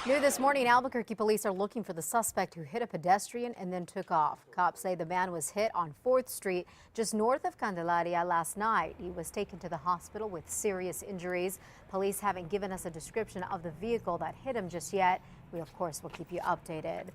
New this morning, Albuquerque police are looking for the suspect who hit a pedestrian and then took off. Cops say the man was hit on 4th Street, just north of Candelaria last night. He was taken to the hospital with serious injuries. Police haven't given us a description of the vehicle that hit him just yet. We, of course, will keep you updated.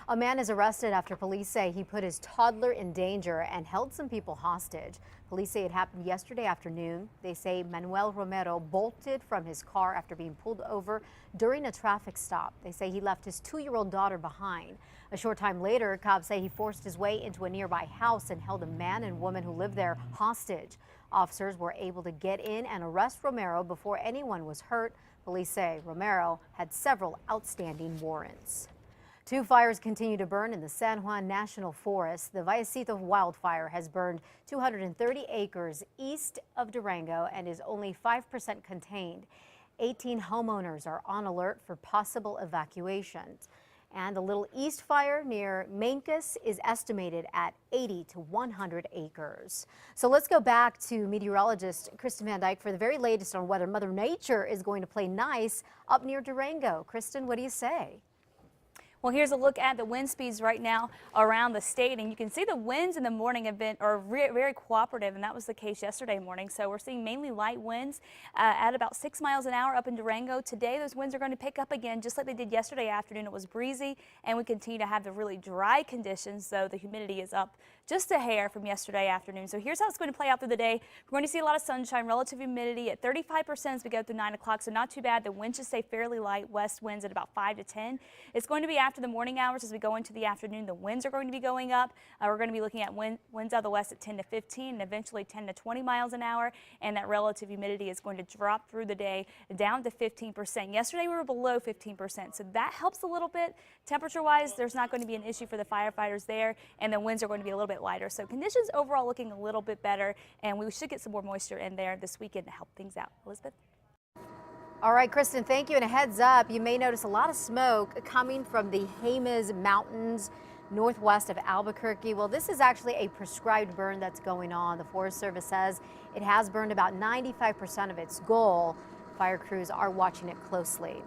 A man is arrested after police say he put his toddler in danger and held some people hostage. Police say it happened yesterday afternoon. They say Manuel Romero bolted from his car after being pulled over during a traffic stop. They say he left his 2-year-old daughter behind. A short time later, cops say he forced his way into a nearby house and held a man and woman who lived there hostage. Officers were able to get in and arrest Romero before anyone was hurt. Police say Romero had several outstanding warrants. 2 fires continue to burn in the San Juan National Forest. The Vallecito wildfire has burned 230 acres east of Durango and is only 5% contained. 18 homeowners are on alert for possible evacuations. And the Little East fire near Mancos is estimated at 80 to 100 acres. So let's go back to meteorologist Kristen Van Dyke for the very latest on whether Mother Nature is going to play nice up near Durango. Kristen, what do you say? Well, here's a look at the wind speeds right now around the state, and you can see the winds in the morning are very cooperative, and that was the case yesterday morning. So we're seeing mainly light winds at about 6 miles an hour up in Durango. Today, those winds are going to pick up again, just like they did yesterday afternoon. It was breezy, and we continue to have the really dry conditions, though the humidity is up just a hair from yesterday afternoon. So here's how it's going to play out through the day. We're going to see a lot of sunshine, relative humidity at 35% as we go through 9 o'clock, so not too bad. The winds should stay fairly light, west winds at about 5 to 10. It's going to be after the morning hours as we go into the afternoon. The winds are going to be going up. We're going to be looking at winds out of the west at 10 to 15 and eventually 10 to 20 miles an hour. And that relative humidity is going to drop through the day down to 15%. Yesterday we were below 15%, so that helps a little bit. Temperature wise, there's not going to be an issue for the firefighters there, and the winds are going to be a little bit lighter. So conditions overall looking a little bit better, and we should get some more moisture in there this weekend to help things out. Elizabeth? All right, Kristen, thank you. And a heads up, you may notice a lot of smoke coming from the Jemez Mountains northwest of Albuquerque. Well, this is actually a prescribed burn that's going on. The Forest Service says it has burned about 95% of its goal. Fire crews are watching it closely.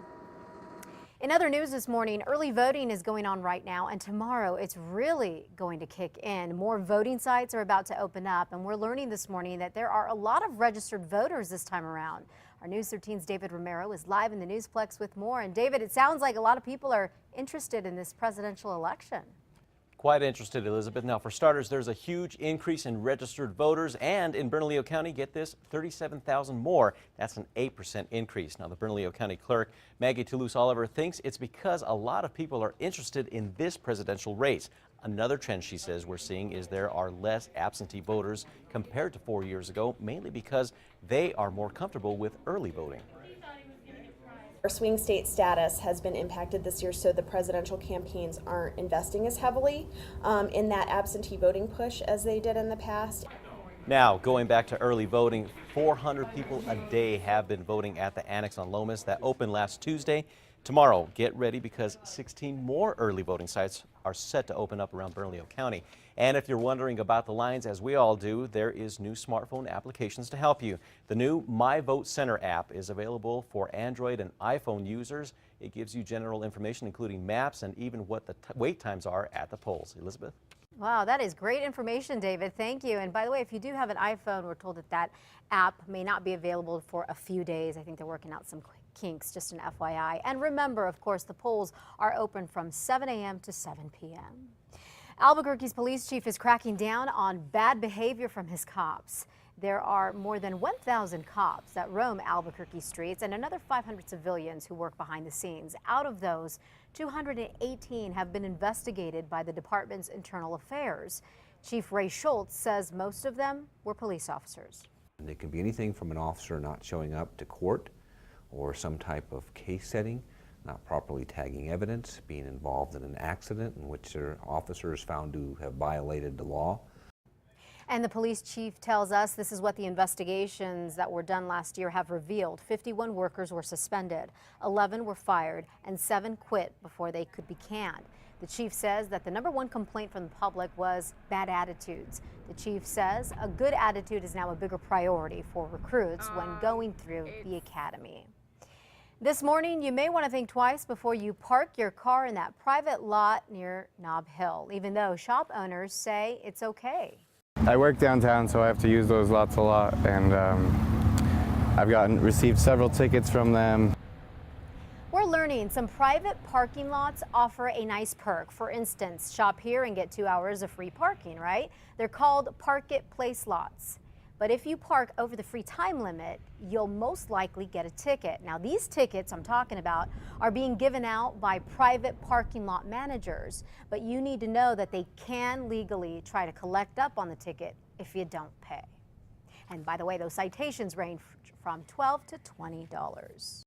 In other news this morning, early voting is going on right now, and tomorrow it's really going to kick in. More voting sites are about to open up, and we're learning this morning that there are a lot of registered voters this time around. Our News 13's David Romero is live in the Newsplex with more. And David, it sounds like a lot of people are interested in this presidential election. Quite interested, Elizabeth. Now, for starters, there's a huge increase in registered voters, and in Bernalillo County, get this, 37,000 more. That's an 8% increase. Now, the Bernalillo County clerk, Maggie Toulouse-Oliver, thinks it's because a lot of people are interested in this presidential race. Another trend, she says, we're seeing is there are less absentee voters compared to 4 years ago, mainly because they are more comfortable with early voting. Our swing state status has been impacted this year, so the presidential campaigns aren't investing as heavily in that absentee voting push as they did in the past. Now, going back to early voting, 400 people a day have been voting at the Annex on Lomas that opened last Tuesday. Tomorrow, get ready because 16 more early voting sites are set to open up around Bernalillo County. And if you're wondering about the lines, as we all do, there is new smartphone applications to help you. The new My Vote Center app is available for Android and iPhone users. It gives you general information, including maps and even what the wait times are at the polls. Elizabeth? Wow, that is great information, David. Thank you. And by the way, if you do have an iPhone, we're told that that app may not be available for a few days. I think they're working out some kinks, just an FYI. And remember, of course, the polls are open from 7 a.m. to 7 p.m. Albuquerque's police chief is cracking down on bad behavior from his cops. There are more than 1,000 cops that roam Albuquerque streets and another 500 civilians who work behind the scenes. Out of those, 218 have been investigated by the department's internal affairs. Chief Ray Schultz says most of them were police officers. And it could be anything from an officer not showing up to court or some type of case setting, not properly tagging evidence, being involved in an accident in which their officer is found to have violated the law. And the police chief tells us this is what the investigations that were done last year have revealed. 51 workers were suspended, 11 were fired, and 7 quit before they could be canned. The chief says that the #1 complaint from the public was bad attitudes. The chief says a good attitude is now a bigger priority for recruits when going through the academy. This morning, you may want to think twice before you park your car in that private lot near Nob Hill, even though shop owners say it's okay. I work downtown, so I have to use those lots a lot, and I've received several tickets from them. We're learning some private parking lots offer a nice perk. For instance, shop here and get 2 hours of free parking, right? They're called Park It Place lots. But if you park over the free time limit, you'll most likely get a ticket. Now, these tickets I'm talking about are being given out by private parking lot managers, but you need to know that they can legally try to collect up on the ticket if you don't pay. And by the way, those citations range from $12 to $20.